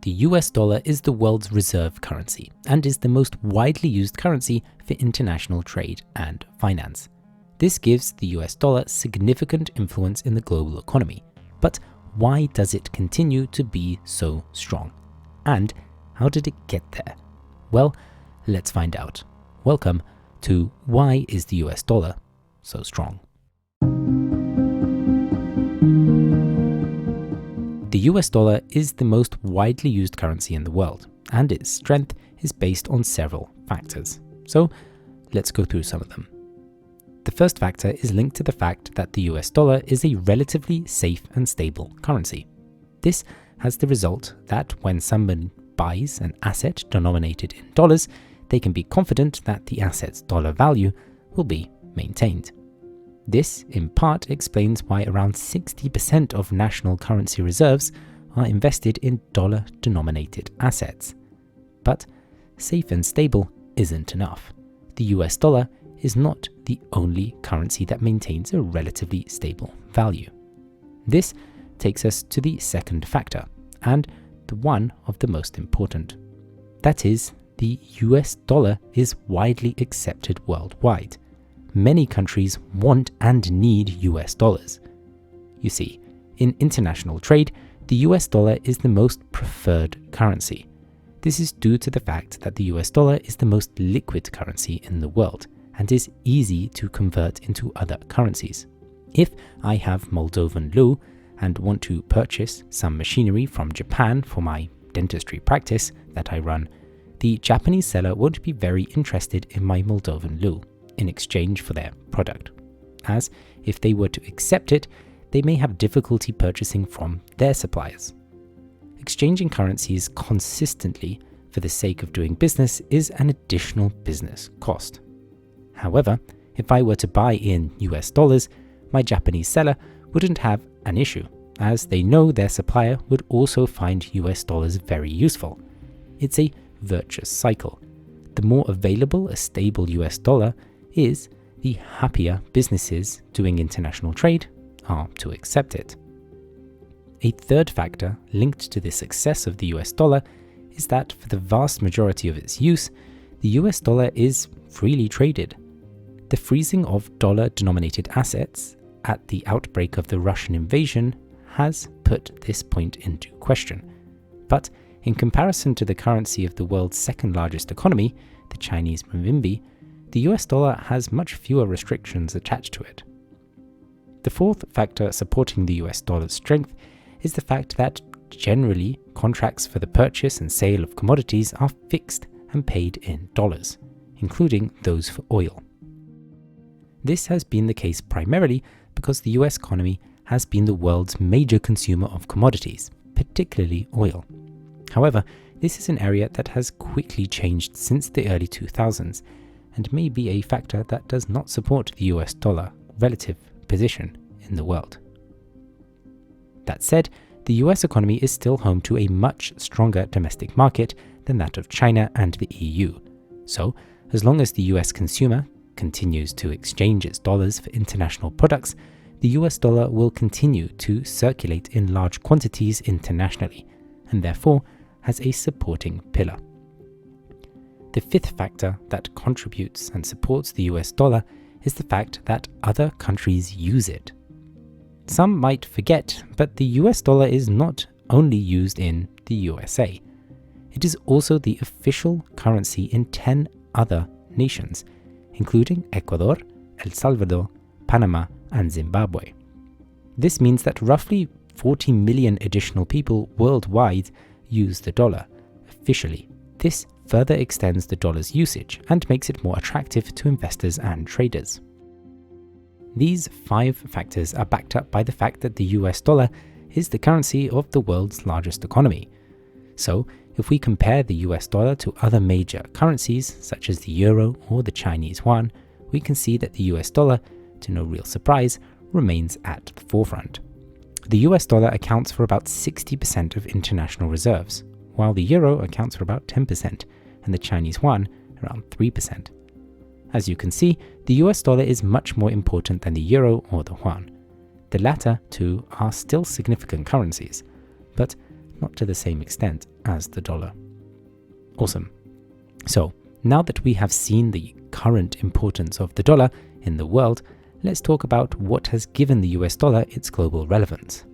The US dollar is the world's reserve currency and is the most widely used currency for international trade and finance. This gives the US dollar significant influence in the global economy. But why does it continue to be so strong? And how did it get there? Well, let's find out. Welcome to Why is the US dollar so strong? The US dollar is the most widely used currency in the world, and its strength is based on several factors. So let's go through some of them. The first factor is linked to the fact that the US dollar is a relatively safe and stable currency. This has the result that when someone buys an asset denominated in dollars, they can be confident that the asset's dollar value will be maintained. This, in part, explains why around 60% of national currency reserves are invested in dollar-denominated assets. But safe and stable isn't enough. The US dollar is not the only currency that maintains a relatively stable value. This takes us to the second factor, and the one of the most important. That is, the US dollar is widely accepted worldwide. Many countries want and need US dollars. You see, in international trade, the US dollar is the most preferred currency. This is due to the fact that the US dollar is the most liquid currency in the world and is easy to convert into other currencies. If I have Moldovan leu and want to purchase some machinery from Japan for my dentistry practice that I run, the Japanese seller won't be very interested in my Moldovan leu in exchange for their product, as if they were to accept it, they may have difficulty purchasing from their suppliers. Exchanging currencies consistently for the sake of doing business is an additional business cost. However, if I were to buy in US dollars, my Japanese seller wouldn't have an issue, as they know their supplier would also find US dollars very useful. It's a virtuous cycle. The more available a stable US dollar is, the happier businesses doing international trade are to accept it. A third factor linked to the success of the US dollar is that for the vast majority of its use, the US dollar is freely traded. The freezing of dollar-denominated assets at the outbreak of the Russian invasion has put this point into question. But in comparison to the currency of the world's second largest economy, the Chinese renminbi, the US dollar has much fewer restrictions attached to it. The fourth factor supporting the US dollar's strength is the fact that generally contracts for the purchase and sale of commodities are fixed and paid in dollars, including those for oil. This has been the case primarily because the US economy has been the world's major consumer of commodities, particularly oil. However, this is an area that has quickly changed since the early 2000s and may be a factor that does not support the US dollar relative position in the world. That said, the US economy is still home to a much stronger domestic market than that of China and the EU. So, as long as the US consumer continues to exchange its dollars for international products, the US dollar will continue to circulate in large quantities internationally, and therefore has a supporting pillar. The fifth factor that contributes and supports the US dollar is the fact that other countries use it. Some might forget, but the US dollar is not only used in the USA. It is also the official currency in 10 other nations, including Ecuador, El Salvador, Panama, and Zimbabwe. This means that roughly 40 million additional people worldwide use the dollar officially. This further extends the dollar's usage and makes it more attractive to investors and traders. These 5 factors are backed up by the fact that the US dollar is the currency of the world's largest economy. So, if we compare the US dollar to other major currencies such as the euro or the Chinese yuan, we can see that the US dollar, to no real surprise, remains at the forefront. The US dollar accounts for about 60% of international reserves, while the euro accounts for about 10% and the Chinese yuan around 3%. As you can see, the US dollar is much more important than the euro or the yuan. The latter two are still significant currencies, but not to the same extent as the dollar. Awesome. So, now that we have seen the current importance of the dollar in the world, let's talk about what has given the US dollar its global relevance.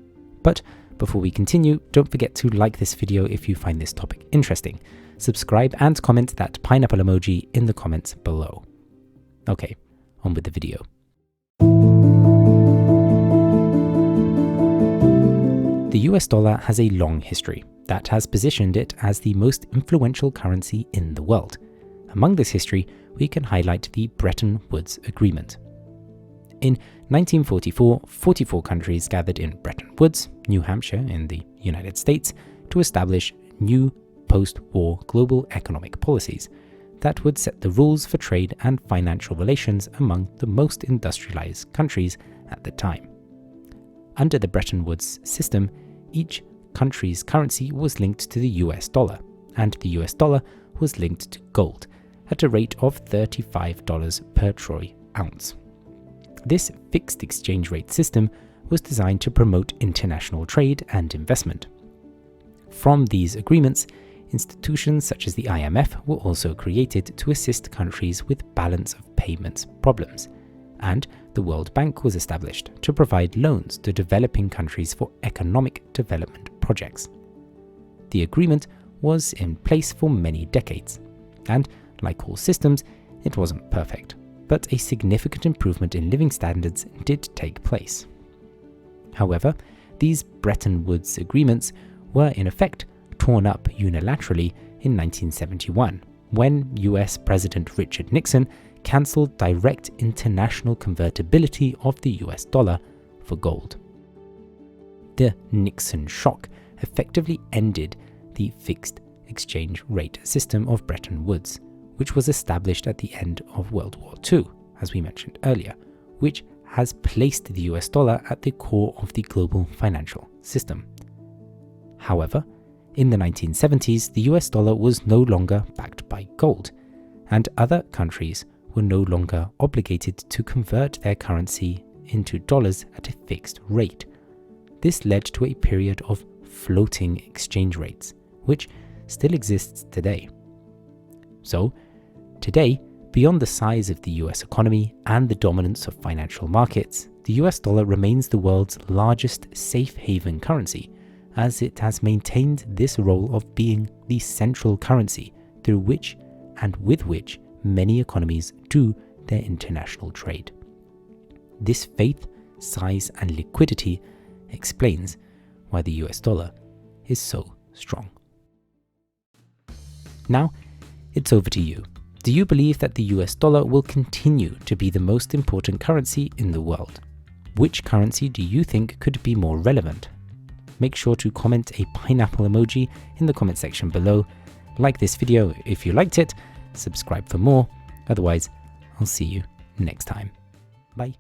But before we continue, don't forget to like this video if you find this topic interesting. Subscribe and comment that pineapple emoji in the comments below. Okay, on with the video. The US dollar has a long history that has positioned it as the most influential currency in the world. Among this history, we can highlight the Bretton Woods Agreement. In 1944, 44 countries gathered in Bretton Woods, New Hampshire in the United States, to establish new post-war global economic policies that would set the rules for trade and financial relations among the most industrialized countries at the time. Under the Bretton Woods system, each country's currency was linked to the US dollar, and the US dollar was linked to gold at a rate of $35 per troy ounce. This fixed exchange rate system was designed to promote international trade and investment. From these agreements, institutions such as the IMF were also created to assist countries with balance of payments problems, and the World Bank was established to provide loans to developing countries for economic development projects. The agreement was in place for many decades, and like all systems, it wasn't perfect, but a significant improvement in living standards did take place. However, these Bretton Woods agreements were in effect torn up unilaterally in 1971, when US President Richard Nixon cancelled direct international convertibility of the US dollar for gold. The Nixon shock effectively ended the fixed exchange rate system of Bretton Woods, which was established at the end of World War II, as we mentioned earlier, which has placed the US dollar at the core of the global financial system. However, in the 1970s, the US dollar was no longer backed by gold, and other countries were no longer obligated to convert their currency into dollars at a fixed rate. This led to a period of floating exchange rates, which still exists today. So, today, beyond the size of the US economy and the dominance of financial markets, the US dollar remains the world's largest safe haven currency, as it has maintained this role of being the central currency through which and with which many economies do their international trade. This faith, size, and liquidity explains why the US dollar is so strong. Now, it's over to you. Do you believe that the US dollar will continue to be the most important currency in the world? Which currency do you think could be more relevant? Make sure to comment a pineapple emoji in the comment section below. Like this video if you liked it, subscribe for more. Otherwise, I'll see you next time. Bye.